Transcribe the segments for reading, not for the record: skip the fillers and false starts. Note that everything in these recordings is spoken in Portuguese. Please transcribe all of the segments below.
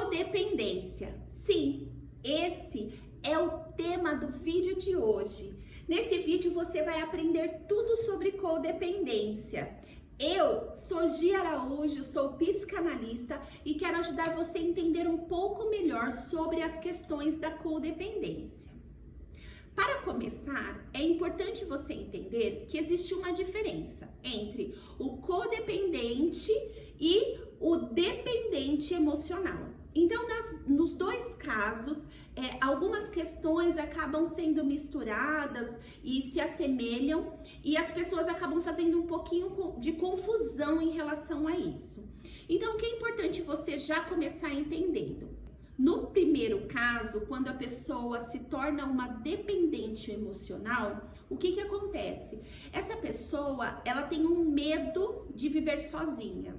Codependência. Sim, esse é o tema do vídeo de hoje. Nesse vídeo você vai aprender tudo sobre codependência. Eu sou Gia Araújo, sou psicanalista e quero ajudar você a entender um pouco melhor sobre as questões da codependência. Para começar, é importante você entender que existe uma diferença entre o codependente e o dependente emocional. Então, nos dois casos, algumas questões acabam sendo misturadas e se assemelham, e as pessoas acabam fazendo um pouquinho de confusão em relação a isso. Então, o que é importante você já começar entendendo? No primeiro caso, quando a pessoa se torna uma dependente emocional, o que acontece? Essa pessoa, ela tem um medo de viver sozinha.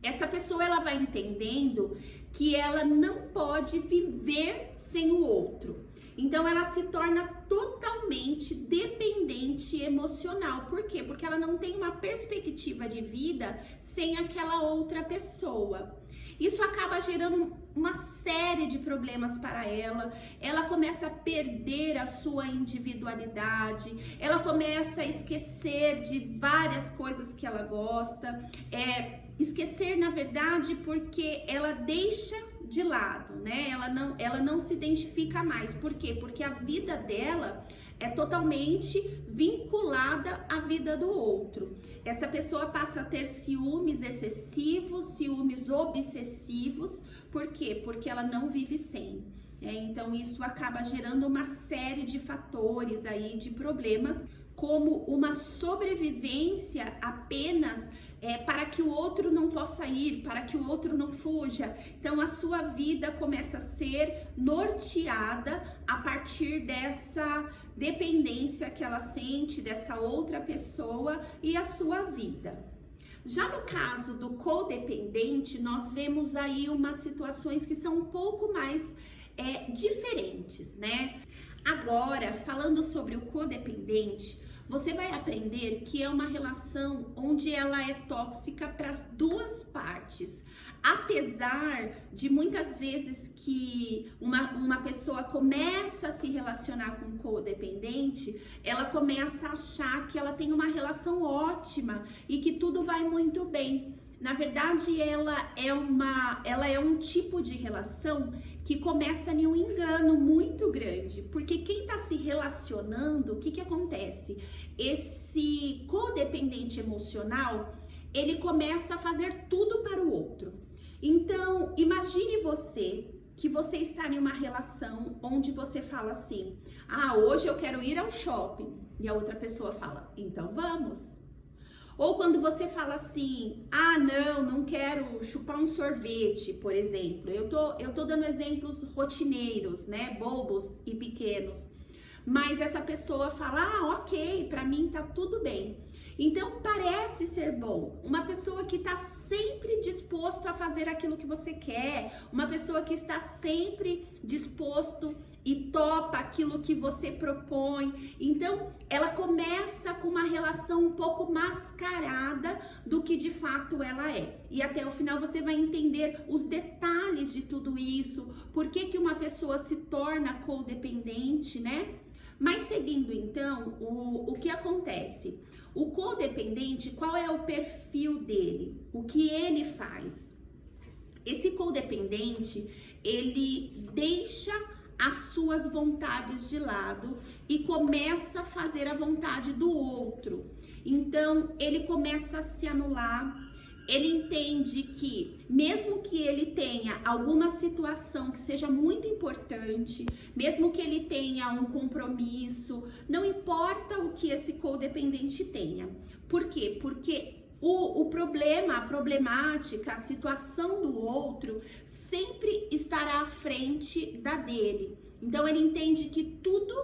Essa pessoa, ela vai entendendo que ela não pode viver sem o outro. Então, ela se torna totalmente dependente emocional. Por quê? Porque ela não tem uma perspectiva de vida sem aquela outra pessoa. Isso acaba gerando uma série de problemas para ela. Ela começa a perder a sua individualidade, ela começa a esquecer de várias coisas que ela gosta, esquecer, na verdade, porque ela deixa de lado, né? Ela não se identifica mais. Por quê? Porque a vida dela é totalmente vinculada à vida do outro. Essa pessoa passa a ter ciúmes excessivos, ciúmes obsessivos. Por quê? Porque ela não vive sem. Então isso acaba gerando uma série de fatores aí, de problemas, como uma sobrevivência apenas para que o outro não possa ir, para que o outro não fuja. Então a sua vida começa a ser norteada a partir dessa dependência que ela sente dessa outra pessoa e a sua vida. Já no caso do codependente, nós vemos aí umas situações que são um pouco mais diferentes, né? Agora, falando sobre o codependente, você vai aprender que é uma relação onde ela é tóxica para as duas partes. Apesar de muitas vezes que uma pessoa começa a se relacionar com o codependente, ela começa a achar que ela tem uma relação ótima e que tudo vai muito bem. Na verdade, ela é um tipo de relação que começa em um engano muito grande, porque quem está se relacionando, o que acontece? Esse codependente emocional, ele começa a fazer tudo para o outro. Então, imagine que você está em uma relação onde você fala assim: hoje eu quero ir ao shopping, e a outra pessoa fala: então vamos. Ou quando você fala assim: não quero chupar um sorvete, por exemplo. Eu tô dando exemplos rotineiros, né? Bobos e pequenos. Mas essa pessoa fala: ok, pra mim tá tudo bem. Então parece ser bom. Uma pessoa que tá sempre disposto a fazer aquilo que você quer, uma pessoa que está sempre disposto e topa aquilo que você propõe. Então, ela começa com uma relação um pouco mascarada do que de fato ela é. E até o final você vai entender os detalhes de tudo isso, por que uma pessoa se torna codependente, né? Mas seguindo então, o que acontece? O codependente, qual é o perfil dele? O que ele faz? Esse codependente, ele deixa as suas vontades de lado e começa a fazer a vontade do outro. Então, ele começa a se anular. Ele entende que, mesmo que ele tenha alguma situação que seja muito importante, mesmo que ele tenha um compromisso, não importa o que esse codependente tenha. Por quê? Porque o problema, a problemática, a situação do outro sempre estará à frente da dele. Então, ele entende que tudo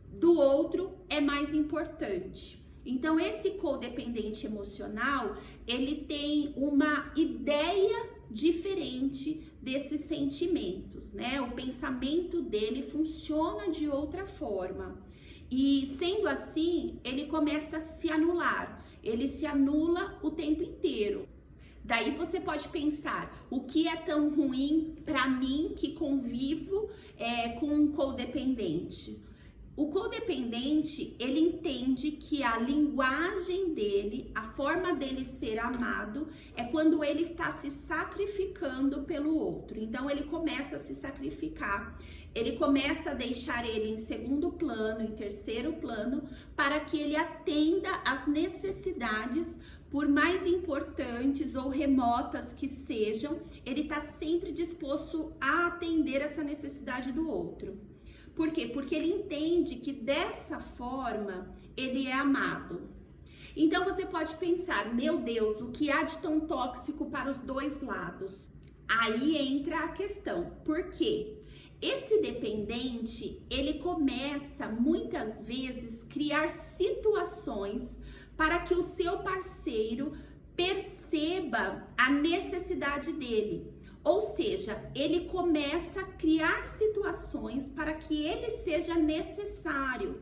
do outro é mais importante. Então, esse codependente emocional, ele tem uma ideia diferente desses sentimentos, né? O pensamento dele funciona de outra forma. E, sendo assim, ele começa a se anular. Ele se anula o tempo inteiro. Daí você pode pensar, o que é tão ruim para mim que convivo com um codependente? O codependente, ele entende que a linguagem dele, a forma dele ser amado, é quando ele está se sacrificando pelo outro. Então, ele começa a se sacrificar, ele começa a deixar ele em segundo plano, em terceiro plano, para que ele atenda às necessidades, por mais importantes ou remotas que sejam, ele está sempre disposto a atender essa necessidade do outro. Por quê? Porque ele entende que dessa forma ele é amado. Então você pode pensar, meu Deus, o que há de tão tóxico para os dois lados? Aí entra a questão, por quê? Esse dependente, ele começa muitas vezes a criar situações para que o seu parceiro perceba a necessidade dele. Ou seja, ele começa a criar situações para que ele seja necessário,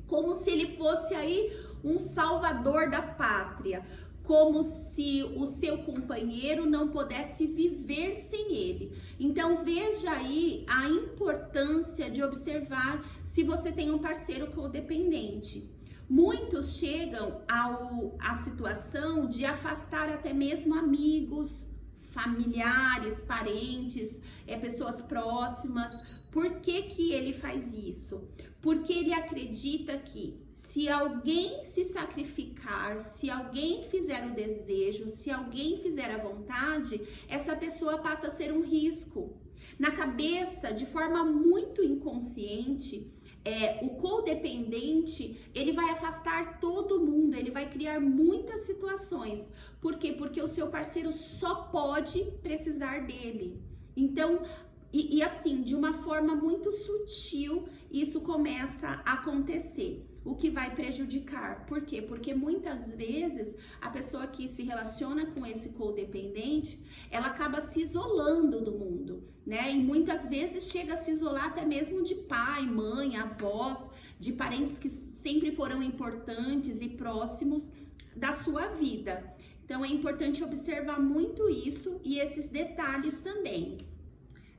como se ele fosse aí um salvador da pátria, como se o seu companheiro não pudesse viver sem ele. Então veja aí a importância de observar se você tem um parceiro codependente. Muitos chegam à situação de afastar até mesmo amigos, familiares, parentes, pessoas próximas. Por que que ele faz isso? Porque ele acredita que se alguém se sacrificar, se alguém fizer o desejo, se alguém fizer a vontade, essa pessoa passa a ser um risco. Na cabeça, de forma muito inconsciente, o codependente, ele vai afastar todo mundo, ele vai criar muitas situações. Por quê? Porque o seu parceiro só pode precisar dele. Então, e assim, de uma forma muito sutil, isso começa a acontecer, o que vai prejudicar. Por quê? Porque muitas vezes a pessoa que se relaciona com esse codependente, ela acaba se isolando do mundo, né? E muitas vezes chega a se isolar até mesmo de pai, mãe, avós, de parentes que sempre foram importantes e próximos da sua vida. Então é importante observar muito isso e esses detalhes também.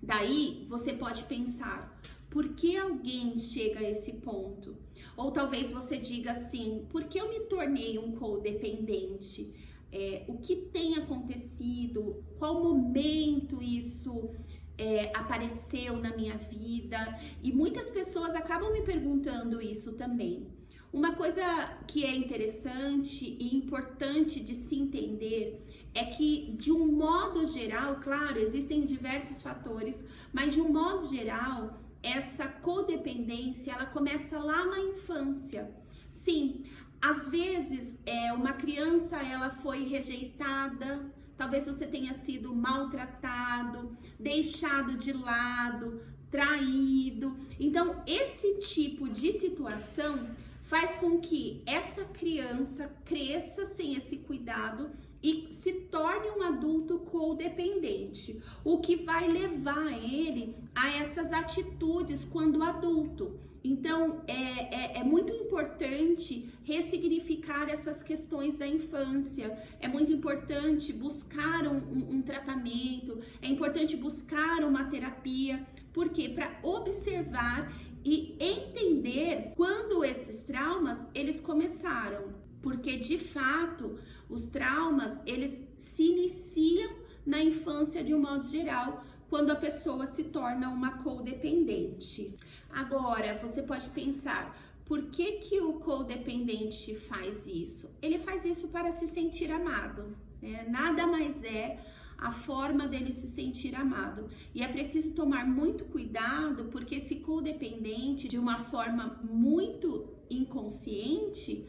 Daí você pode pensar, por que alguém chega a esse ponto? Ou talvez você diga assim, por que eu me tornei um codependente? O que tem acontecido? Qual momento isso apareceu na minha vida? E muitas pessoas acabam me perguntando isso também. Uma coisa que é interessante e importante de se entender é que, de um modo geral, claro, existem diversos fatores, mas de um modo geral, essa codependência, ela começa lá na infância. Sim, às vezes, uma criança, ela foi rejeitada, talvez você tenha sido maltratado, deixado de lado, traído. Então, esse tipo de situação faz com que essa criança cresça sem esse cuidado e se torne um adulto codependente, o que vai levar ele a essas atitudes quando adulto. Então, é muito importante ressignificar essas questões da infância, é muito importante buscar um tratamento, é importante buscar uma terapia, porque para observar e entender quando esses traumas eles começaram, porque de fato os traumas eles se iniciam na infância de um modo geral, quando a pessoa se torna uma codependente. Agora você pode pensar, por que que o codependente faz isso? Ele faz isso para se sentir amado, né? Nada mais é a forma dele se sentir amado. E é preciso tomar muito cuidado, porque esse codependente, de uma forma muito inconsciente,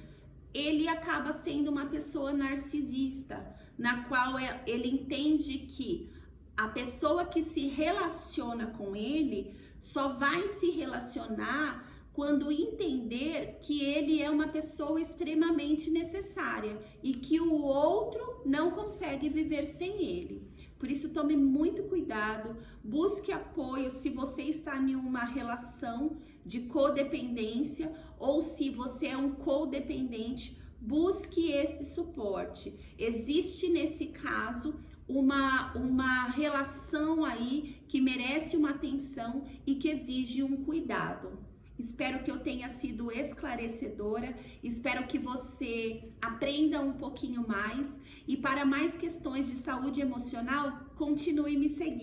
ele acaba sendo uma pessoa narcisista, na qual ele entende que a pessoa que se relaciona com ele só vai se relacionar quando entender que ele é uma pessoa extremamente necessária e que o outro não consegue viver sem ele. Por isso, tome muito cuidado, busque apoio se você está em uma relação de codependência ou se você é um codependente, busque esse suporte. Existe nesse caso uma relação aí que merece uma atenção e que exige um cuidado. Espero que eu tenha sido esclarecedora, espero que você aprenda um pouquinho mais e para mais questões de saúde emocional, continue me seguindo.